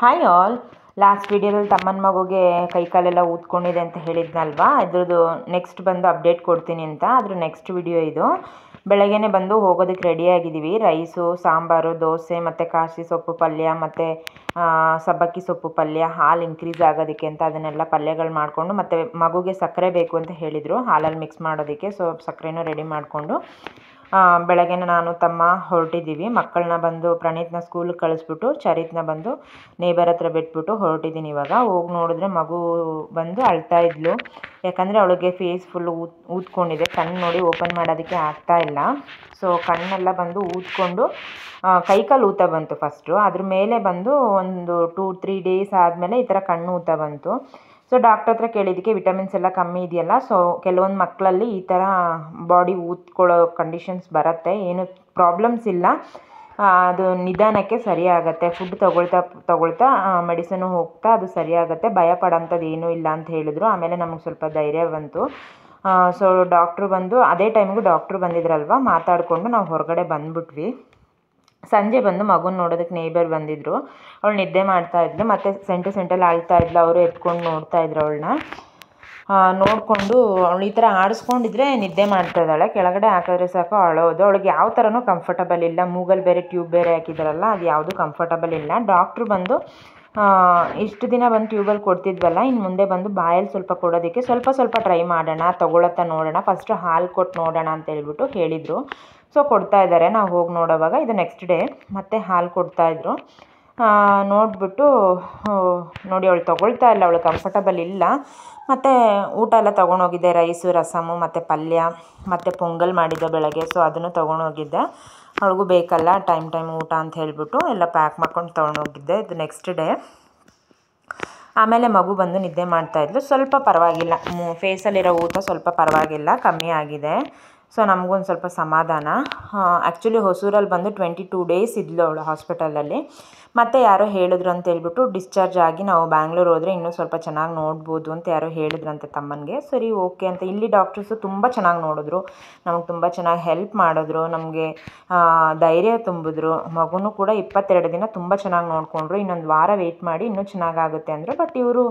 Hi all. Last ವಿಡಿಯೋದಲ್ಲಿ ತಮ್ಮನ ಮಗುಗೆ ಕೈಕಾಲೆಲ್ಲ ಊದ್ಕೊಂಡಿದೆ ಅಂತ ಹೇಳಿದ್ನಲ್ವಾ, ಇದ್ರದ್ದು ನೆಕ್ಸ್ಟ್ ಬಂದು ಅಪ್ಡೇಟ್ ಕೊಡ್ತೀನಿ ಅಂತ. ಅದ್ರ ನೆಕ್ಸ್ಟ್ ವಿಡಿಯೋ ಇದು. ಬೆಳಗ್ಗೆನೇ ಬಂದು ಹೋಗೋದಕ್ಕೆ ರೆಡಿಯಾಗಿದ್ದೀವಿ. ರೈಸು, ಸಾಂಬಾರು, ದೋಸೆ ಮತ್ತು ಕಾಸಿ ಸೊಪ್ಪು ಪಲ್ಯ ಮತ್ತು ಸಬ್ಬಕ್ಕಿ ಸೊಪ್ಪು ಪಲ್ಯ, ಹಾಲು ಇನ್ಕ್ರೀಸ್ ಆಗೋದಕ್ಕೆ ಅಂತ ಅದನ್ನೆಲ್ಲ ಪಲ್ಯಗಳು ಮಾಡಿಕೊಂಡು, ಮತ್ತು ಮಗುಗೆ ಸಕ್ಕರೆ ಬೇಕು ಅಂತ ಹೇಳಿದರು ಹಾಲಲ್ಲಿ ಮಿಕ್ಸ್ ಮಾಡೋದಕ್ಕೆ. ಸೊ ಸಕ್ಕರೆನೂ ರೆಡಿ ಮಾಡಿಕೊಂಡು ಬೆಳಗ್ಗೆನೇ ನಾನು ತಮ್ಮ ಹೊರಟಿದ್ದೀವಿ. ಮಕ್ಕಳನ್ನ ಬಂದು ಪ್ರಣೀತ್ನ ಸ್ಕೂಲಿಗೆ ಕಳಿಸ್ಬಿಟ್ಟು ಚರಿತ್ನ ಬಂದು ನೇಬರ್ ಹತ್ರ ಬಿಟ್ಬಿಟ್ಟು ಹೊರಟಿದ್ದೀನಿ. ಇವಾಗ ಹೋಗಿ ನೋಡಿದ್ರೆ ಮಗು ಬಂದು ಅಳ್ತಾ ಇದ್ಲು. ಯಾಕಂದರೆ ಅವಳಿಗೆ ಫೇಸ್ ಫುಲ್ಲು ಊದ್ಕೊಂಡಿದೆ. ಕಣ್ಣು ನೋಡಿ ಓಪನ್ ಮಾಡೋದಕ್ಕೆ ಆಗ್ತಾ ಇಲ್ಲ. ಸೊ ಕಣ್ಣೆಲ್ಲ ಬಂದು ಊದ್ಕೊಂಡು ಕೈಕಾಲು ಊತ ಬಂತು ಫಸ್ಟು. ಅದ್ರ ಮೇಲೆ ಬಂದು ಒಂದು 2-3 ಡೇಸ್ ಆದಮೇಲೆ ಈ ಥರ ಕಣ್ಣು ಊತ ಬಂತು. ಸೊ ಡಾಕ್ಟರ್ ಹತ್ರ ಕೇಳಿದ್ದಕ್ಕೆ ವಿಟಮಿನ್ಸ್ ಎಲ್ಲ ಕಮ್ಮಿ ಇದೆಯಲ್ಲ, ಸೊ ಕೆಲವೊಂದು ಮಕ್ಕಳಲ್ಲಿ ಈ ಥರ ಬಾಡಿ ಊದ್ಕೊಳ್ಳೋ ಕಂಡೀಷನ್ಸ್ ಬರುತ್ತೆ. ಏನು ಪ್ರಾಬ್ಲಮ್ಸ್ ಇಲ್ಲ, ಅದು ನಿಧಾನಕ್ಕೆ ಸರಿ ಆಗುತ್ತೆ. ಫುಡ್ ತಗೊಳ್ತಾ ಮೆಡಿಸನ್ನು ಹೋಗ್ತಾ ಅದು ಸರಿ ಆಗುತ್ತೆ, ಭಯ ಪಡೋಂಥದ್ದು ಏನೂ ಇಲ್ಲ ಅಂತ ಹೇಳಿದ್ರು. ಆಮೇಲೆ ನಮಗೆ ಸ್ವಲ್ಪ ಧೈರ್ಯ ಬಂತು. ಸೊ ಡಾಕ್ಟ್ರು ಬಂದು ಅದೇ ಟೈಮಿಗೂ ಡಾಕ್ಟ್ರು ಬಂದಿದ್ರಲ್ವ, ಮಾತಾಡಿಕೊಂಡು ನಾವು ಹೊರಗಡೆ ಬಂದುಬಿಟ್ವಿ. ಸಂಜೆ ಬಂದು ಮಗುನ ನೋಡೋದಕ್ಕೆ ನೇಬರ್ ಬಂದಿದ್ದರು. ಅವಳು ನಿದ್ದೆ ಮಾಡ್ತಾಯಿದ್ಲು ಮತ್ತು ಸೆಂಟಲ್ಲಿ ಆಳ್ತಾ ಇದ್ಲು. ಅವರು ಎತ್ಕೊಂಡು ನೋಡ್ತಾಯಿದ್ರು ಅವಳನ್ನ. ನೋಡಿಕೊಂಡು ಅವಳು ಈ ಥರ ಆಡಿಸ್ಕೊಂಡಿದ್ರೆ ನಿದ್ದೆ ಮಾಡ್ತಾಯಿದ್ದಾಳೆ. ಕೆಳಗಡೆ ಹಾಕಿದ್ರೆ ಸಾಕು ಅಳೋದು. ಅವಳಿಗೆ ಯಾವ ಥರನೂ ಕಂಫರ್ಟಬಲ್ ಇಲ್ಲ. ಮೂಗಲ್ಲಿ ಬೇರೆ ಟ್ಯೂಬ್ ಬೇರೆ ಹಾಕಿದಾರಲ್ಲ, ಅದು ಯಾವುದೂ ಕಂಫರ್ಟಬಲ್ ಇಲ್ಲ. ಡಾಕ್ಟ್ರು ಬಂದು ಇಷ್ಟು ದಿನ ಬಂದು ಟ್ಯೂಬಲ್ಲಿ ಕೊಡ್ತಿದ್ವಲ್ಲ, ಇನ್ನು ಮುಂದೆ ಬಂದು ಬಾಯಲ್ಲಿ ಸ್ವಲ್ಪ ಕೊಡೋದಕ್ಕೆ ಸ್ವಲ್ಪ ಟ್ರೈ ಮಾಡೋಣ, ತೊಗೊಳತ್ತಾ ನೋಡೋಣ, ಫಸ್ಟು ಹಾಲು ಕೊಟ್ಟು ನೋಡೋಣ ಅಂತ ಹೇಳ್ಬಿಟ್ಟು ಹೇಳಿದರು. ಸೊ ಕೊಡ್ತಾಯಿದ್ದಾರೆ. ನಾವು ಹೋಗಿ ನೋಡೋವಾಗ ಇದು ನೆಕ್ಸ್ಟ್ ಡೇ ಮತ್ತೆ ಹಾಲು ಕೊಡ್ತಾಯಿದ್ರು. ನೋಡಿಬಿಟ್ಟು ನೋಡಿ ಅವಳು ತೊಗೊಳ್ತಾ ಇಲ್ಲ, ಅವಳು ಕಂಫರ್ಟಬಲ್ ಇಲ್ಲ. ಮತ್ತು ಊಟ ಎಲ್ಲ ತೊಗೊಂಡೋಗಿದ್ದೆ, ರೈಸು, ರಸಮು ಮತ್ತು ಪಲ್ಯ ಮತ್ತು ಪೊಂಗಲ್ ಮಾಡಿದ್ದೆ ಬೆಳಗ್ಗೆ. ಸೊ ಅದನ್ನು ತೊಗೊಂಡೋಗಿದ್ದೆ. ಅವಳಿಗೂ ಬೇಕಲ್ಲ ಟೈಮ್ ಊಟ ಅಂತ ಹೇಳಿಬಿಟ್ಟು ಎಲ್ಲ ಪ್ಯಾಕ್ ಮಾಡ್ಕೊಂಡು ತೊಗೊಂಡೋಗಿದ್ದೆ. ಇದು ನೆಕ್ಸ್ಟ್ ಡೇ. ಆಮೇಲೆ ಮಗು ಬಂದು ನಿದ್ದೆ ಮಾಡ್ತಾಯಿದ್ಲು. ಸ್ವಲ್ಪ ಪರವಾಗಿಲ್ಲ, ಫೇಸಲ್ಲಿರೋ ಊತ ಸ್ವಲ್ಪ ಪರವಾಗಿಲ್ಲ, ಕಮ್ಮಿ ಆಗಿದೆ. ಸೊ ನಮಗೊಂದು ಸ್ವಲ್ಪ ಸಮಾಧಾನ. ಆ್ಯಕ್ಚುಲಿ ಹೊಸೂರಲ್ಲಿ ಬಂದು 22 ಡೇಸ್ ಇದ್ಲು ಅವಳು ಹಾಸ್ಪಿಟಲಲ್ಲಿ. ಮತ್ತು ಯಾರೋ ಹೇಳಿದ್ರು ಅಂತ ಹೇಳ್ಬಿಟ್ಟು ಡಿಸ್ಚಾರ್ಜ್ ಆಗಿ ನಾವು ಬ್ಯಾಂಗ್ಳೂರು ಹೋದರೆ ಇನ್ನೂ ಸ್ವಲ್ಪ ಚೆನ್ನಾಗಿ ನೋಡ್ಬೋದು ಅಂತ ಯಾರೋ ಹೇಳಿದ್ರಂತೆ ತಮ್ಮನಿಗೆ. ಸರಿ ಓಕೆ ಅಂತ ಇಲ್ಲಿ ಡಾಕ್ಟರ್ಸು ತುಂಬ ಚೆನ್ನಾಗಿ ನೋಡಿದ್ರು, ನಮಗೆ ತುಂಬ ಚೆನ್ನಾಗಿ ಹೆಲ್ಪ್ ಮಾಡಿದ್ರು, ನಮಗೆ ಧೈರ್ಯ ತುಂಬಿದ್ರು. ಮಗುನೂ ಕೂಡ 22 ದಿನ ತುಂಬ ಚೆನ್ನಾಗಿ ನೋಡಿಕೊಂಡ್ರು. ಇನ್ನೊಂದು ವಾರ ವೆಯ್ಟ್ ಮಾಡಿ ಇನ್ನೂ ಚೆನ್ನಾಗಾಗುತ್ತೆ ಅಂದರು. ಬಟ್ ಇವರು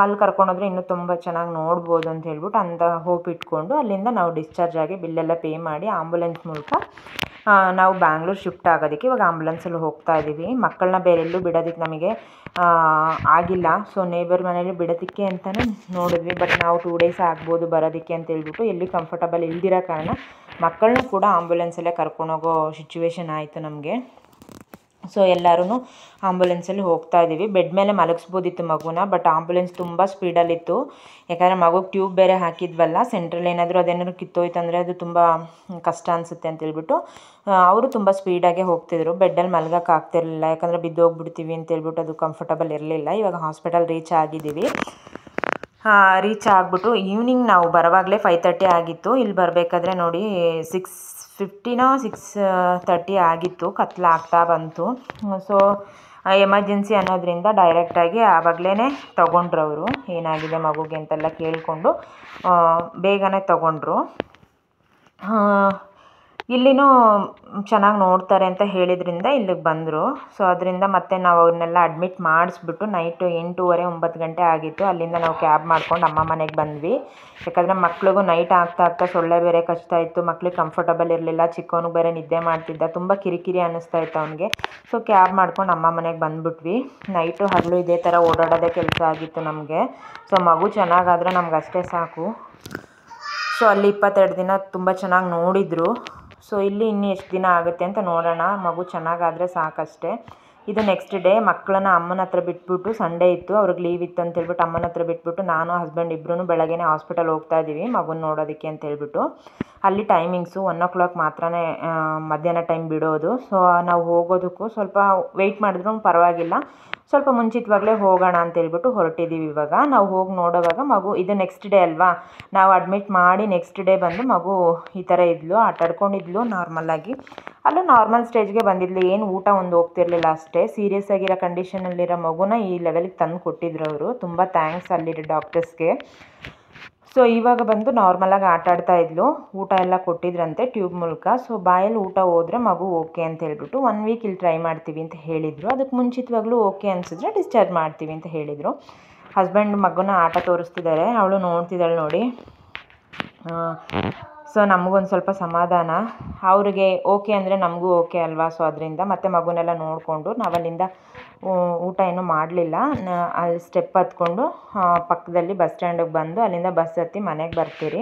ಅಲ್ಲಿ ಕರ್ಕೊಂಡೋದ್ರೆ ಇನ್ನೂ ತುಂಬ ಚೆನ್ನಾಗಿ ನೋಡ್ಬೋದು ಅಂತ ಹೇಳ್ಬಿಟ್ಟು ಅಂತ ಹೋಪ್ ಇಟ್ಕೊಂಡು ಅಲ್ಲಿಂದ ನಾವು ಡಿಸ್ಚಾರ್ಜ್ ಆಗಿ ಬಿಲ್ಲೆಲ್ಲ ಪೇ ಮಾಡಿ ಆಂಬುಲೆನ್ಸ್ ಮೂಲಕ ನಾವು ಬ್ಯಾಂಗ್ಳೂರು ಶಿಫ್ಟ್ ಆಗೋದಕ್ಕೆ ಇವಾಗ ಆಂಬುಲೆನ್ಸಲ್ಲಿ ಹೋಗ್ತಾ ಇದ್ದೀವಿ. ಮಕ್ಕಳನ್ನ ಬೇರೆಲ್ಲೂ ಬಿಡೋದಕ್ಕೆ ನಮಗೆ ಆಗಿಲ್ಲ. ಸೊ ನೇಬರ್ ಮನೇಲಿ ಬಿಡೋದಕ್ಕೆ ಅಂತಲೇ ನೋಡಿದ್ವಿ. ಬಟ್ ನಾವು 2 ಡೇಸ್ ಆಗ್ಬೋದು ಬರೋದಕ್ಕೆ ಅಂತ ಹೇಳ್ಬಿಟ್ಟು ಎಲ್ಲಿ ಕಂಫರ್ಟಬಲ್ ಇಲ್ದಿರೋ ಕಾರಣ ಮಕ್ಕಳನ್ನೂ ಕೂಡ ಆಂಬುಲೆನ್ಸಲ್ಲೇ ಕರ್ಕೊಂಡೋಗೋ ಸಿಚುವೇಶನ್ ಆಯಿತು ನಮಗೆ. ಸೊ ಎಲ್ಲರೂ ಆಂಬುಲೆನ್ಸಲ್ಲಿ ಹೋಗ್ತಾ ಇದ್ದೀವಿ. ಬೆಡ್ ಮೇಲೆ ಮಲಗಿಸ್ಬೋದಿತ್ತು ಮಗುನ, ಬಟ್ ಆಂಬುಲೆನ್ಸ್ ತುಂಬ ಸ್ಪೀಡಲ್ಲಿತ್ತು. ಯಾಕಂದರೆ ಮಗುಗೆ ಟ್ಯೂಬ್ ಬೇರೆ ಹಾಕಿದ್ವಲ್ಲ, ಸೆಂಟ್ರಲ್ಲಿ ಅದೇನಾದರೂ ಕಿತ್ತೋಯ್ತು ಅಂದರೆ ಅದು ತುಂಬ ಕಷ್ಟ ಅನಿಸುತ್ತೆ ಅಂತೇಳ್ಬಿಟ್ಟು ಅವರು ತುಂಬ ಸ್ಪೀಡಾಗೆ ಹೋಗ್ತಿದ್ರು. ಬೆಡ್ಡಲ್ಲಿ ಮಲ್ಗೋಕೆ ಆಗ್ತಿರಲಿಲ್ಲ, ಯಾಕಂದರೆ ಬಿದ್ದೋಗ್ಬಿಡ್ತೀವಿ ಅಂತೇಳ್ಬಿಟ್ಟು ಅದು ಕಂಫರ್ಟಬಲ್ ಇರಲಿಲ್ಲ. ಇವಾಗ ಹಾಸ್ಪಿಟಲ್ ರೀಚ್ ಆಗಿದ್ದೀವಿ. ರೀಚ್ ಆಗಿಬಿಟ್ಟು ಈವ್ನಿಂಗ್ ನಾವು ಬರೋವಾಗಲೇ 5:30 ಆಗಿತ್ತು. ಇಲ್ಲಿ ಬರಬೇಕಾದ್ರೆ ನೋಡಿ 6:50 6:30 ಆಗಿತ್ತು, ಕತ್ಲಾಗ್ತಾ ಬಂತು. ಸೊ ಎಮರ್ಜೆನ್ಸಿ ಅನ್ನೋದ್ರಿಂದ ಡೈರೆಕ್ಟಾಗಿ ಆವಾಗಲೇ ತೊಗೊಂಡ್ರು ಅವರು, ಏನಾಗಿದೆ ಮಗುಗೆ ಅಂತೆಲ್ಲ ಕೇಳಿಕೊಂಡು ಬೇಗನೆ ತೊಗೊಂಡ್ರು. ಇಲ್ಲಿನೂ ಚೆನ್ನಾಗಿ ನೋಡ್ತಾರೆ ಅಂತ ಹೇಳಿದ್ರಿಂದ ಇಲ್ಲಿಗೆ ಬಂದರು. ಸೊ ಅದರಿಂದ ಮತ್ತೆ ನಾವು ಅವ್ರನ್ನೆಲ್ಲ ಅಡ್ಮಿಟ್ ಮಾಡಿಸ್ಬಿಟ್ಟು ನೈಟು 8:30 9 ಗಂಟೆ ಆಗಿತ್ತು. ಅಲ್ಲಿಂದ ನಾವು ಕ್ಯಾಬ್ ಮಾಡ್ಕೊಂಡು ಅಮ್ಮ ಮನೆಗೆ ಬಂದ್ವಿ. ಯಾಕಂದರೆ ಮಕ್ಳಿಗೂ ನೈಟ್ ಆಗ್ತಾ ಸೊಳ್ಳೆ ಬೇರೆ ಕಚ್ತಾ ಇತ್ತು, ಮಕ್ಳಿಗೆ ಕಂಫರ್ಟಬಲ್ ಇರಲಿಲ್ಲ, ಚಿಕ್ಕವನಿಗೆ ಬೇರೆ ನಿದ್ದೆ ಮಾಡ್ತಿದ್ದ, ತುಂಬ ಕಿರಿಕಿರಿ ಅನ್ನಿಸ್ತಾ ಇತ್ತು ಅವನಿಗೆ. ಸೊ ಕ್ಯಾಬ್ ಮಾಡ್ಕೊಂಡು ಅಮ್ಮ ಮನೆಗೆ ಬಂದುಬಿಟ್ವಿ. ನೈಟು ಹಗಲು ಇದೇ ಥರ ಓಡಾಡೋದೇ ಕೆಲಸ ಆಗಿತ್ತು ನಮಗೆ. ಸೊ ಮಗು ಚೆನ್ನಾಗಾದರೆ ನಮ್ಗೆ ಅಷ್ಟೇ ಸಾಕು. ಸೊ ಅಲ್ಲಿ 22 ದಿನ ತುಂಬ ಚೆನ್ನಾಗಿ ನೋಡಿದರು. ಸೊ ಇಲ್ಲಿ ಇನ್ನೂ ಎಷ್ಟು ದಿನ ಆಗುತ್ತೆ ಅಂತ ನೋಡೋಣ, ಮಗು ಚೆನ್ನಾಗಾದರೆ ಸಾಕಷ್ಟೇ. ಇದು ನೆಕ್ಸ್ಟ್ ಡೇ. ಮಕ್ಕಳನ್ನ ಅಮ್ಮನ ಹತ್ರ ಬಿಟ್ಬಿಟ್ಟು, ಸಂಡೇ ಇತ್ತು, ಅವ್ರಿಗೆ ಲೀವ್ ಇತ್ತು ಅಂತ ಹೇಳ್ಬಿಟ್ಟು ಅಮ್ಮನ ಹತ್ರ ಬಿಟ್ಬಿಟ್ಟು ನಾನು ಹಸ್ಬೆಂಡ್ ಇಬ್ಬರೂ ಬೆಳಗ್ಗೆನೇ ಹಾಸ್ಪಿಟಲ್ ಹೋಗ್ತಾ ಇದ್ದೀವಿ ಮಗುನ ನೋಡೋದಕ್ಕೆ ಅಂತ ಹೇಳ್ಬಿಟ್ಟು. ಅಲ್ಲಿ ಟೈಮಿಂಗ್ಸು 1 o'clock ಮಾತ್ರ ಮಧ್ಯಾಹ್ನ ಟೈಮ್ ಬಿಡೋದು. ಸೊ ನಾವು ಹೋಗೋದಕ್ಕೂ ಸ್ವಲ್ಪ ವೆಯ್ಟ್ ಮಾಡಿದ್ರೂ ಪರವಾಗಿಲ್ಲ, ಸ್ವಲ್ಪ ಮುಂಚಿತವಾಗಲೇ ಹೋಗೋಣ ಅಂತೇಳ್ಬಿಟ್ಟು ಹೊರಟಿದ್ದೀವಿ. ಇವಾಗ ನಾವು ಹೋಗಿ ನೋಡೋವಾಗ ಮಗು ಇದು ನೆಕ್ಸ್ಟ್ ಡೇ ಅಲ್ವಾ, ನಾವು ಅಡ್ಮಿಟ್ ಮಾಡಿ ನೆಕ್ಸ್ಟ್ ಡೇ ಬಂದು ಮಗು ಈ ಥರ ಇದ್ಲು, ಆಟಾಡ್ಕೊಂಡಿದ್ಲು ನಾರ್ಮಲ್ಲಾಗಿ. ಅಲ್ಲೂ ನಾರ್ಮಲ್ ಸ್ಟೇಜ್ಗೆ ಬಂದಿದ್ಲು, ಏನು ಊಟ ಒಂದು ಹೋಗ್ತಿರ್ಲಿಲ್ಲ ಅಷ್ಟೇ. ಸೀರಿಯಸ್ ಆಗಿರೋ ಕಂಡೀಷನಲ್ಲಿರೋ ಮಗುನ ಈ ಲೆವೆಲಿಗೆ ತಂದು ಕೊಟ್ಟಿದ್ರು ಅವರು. ತುಂಬ ಥ್ಯಾಂಕ್ಸ್ ಅಲ್ಲಿರೋ ಡಾಕ್ಟರ್ಸ್ಗೆ. ಸೊ ಇವಾಗ ಬಂದು ನಾರ್ಮಲಾಗಿ ಆಟ ಆಡ್ತಾ ಇದ್ಲು. ಊಟ ಎಲ್ಲ ಕೊಟ್ಟಿದ್ರಂತೆ ಟ್ಯೂಬ್ ಮೂಲಕ. ಸೊ ಬಾಯಲ್ಲಿ ಊಟ ಹೋದರೆ ಮಗು ಓಕೆ ಅಂತ ಹೇಳ್ಬಿಟ್ಟು 1 ವೀಕ್ ಇಲ್ಲಿ ಟ್ರೈ ಮಾಡ್ತೀವಿ ಅಂತ ಹೇಳಿದರು. ಅದಕ್ಕೆ ಮುಂಚಿತವಾಗ್ಲೂ ಓಕೆ ಅನಿಸಿದ್ರೆ ಡಿಸ್ಚಾರ್ಜ್ ಮಾಡ್ತೀವಿ ಅಂತ ಹೇಳಿದರು. ಹಸ್ಬೆಂಡ್ ಮಗುನ ಆಟ ತೋರಿಸ್ತಿದ್ದಾರೆ, ಅವಳು ನೋಡ್ತಿದ್ದಾಳೆ ನೋಡಿ. ಸೊ ನಮಗೊಂದು ಸ್ವಲ್ಪ ಸಮಾಧಾನ. ಅವ್ರಿಗೆ ಓಕೆ ಅಂದರೆ ನಮಗೂ ಓಕೆ ಅಲ್ವಾ. ಸೊ ಅದರಿಂದ ಮತ್ತೆ ಮಗುನೆಲ್ಲ ನೋಡಿಕೊಂಡು ನಾವಲ್ಲಿಂದ ಊಟ ಏನೂ ಮಾಡಲಿಲ್ಲ. ಅಲ್ಲಿ ಸ್ಟೆಪ್ ಹತ್ಕೊಂಡು ಪಕ್ಕದಲ್ಲಿ ಬಸ್ ಸ್ಟ್ಯಾಂಡಿಗೆ ಬಂದು ಅಲ್ಲಿಂದ ಬಸ್ ಹತ್ತಿ ಮನೆಗೆ ಬರ್ತೀರಿ.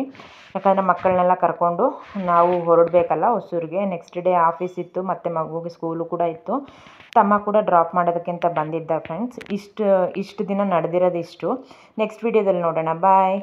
ಯಾಕಂದರೆ ಮಕ್ಕಳನ್ನೆಲ್ಲ ಕರ್ಕೊಂಡು ನಾವು ಹೊರಡಬೇಕಲ್ಲ ಹೊಸೂರಿಗೆ. ನೆಕ್ಸ್ಟ್ ಡೇ ಆಫೀಸ್ ಇತ್ತು ಮತ್ತು ಮಗುಗೆ ಸ್ಕೂಲು ಕೂಡ ಇತ್ತು. ತಮ್ಮ ಕೂಡ ಡ್ರಾಪ್ ಮಾಡೋದಕ್ಕಿಂತ ಬಂದಿದ್ದ ಫ್ರೆಂಡ್ಸ್. ಇಷ್ಟು ದಿನ ನಡೆದಿರೋದು ಇಷ್ಟು. ನೆಕ್ಸ್ಟ್ ವಿಡಿಯೋದಲ್ಲಿ ನೋಡೋಣ. ಬಾಯ್.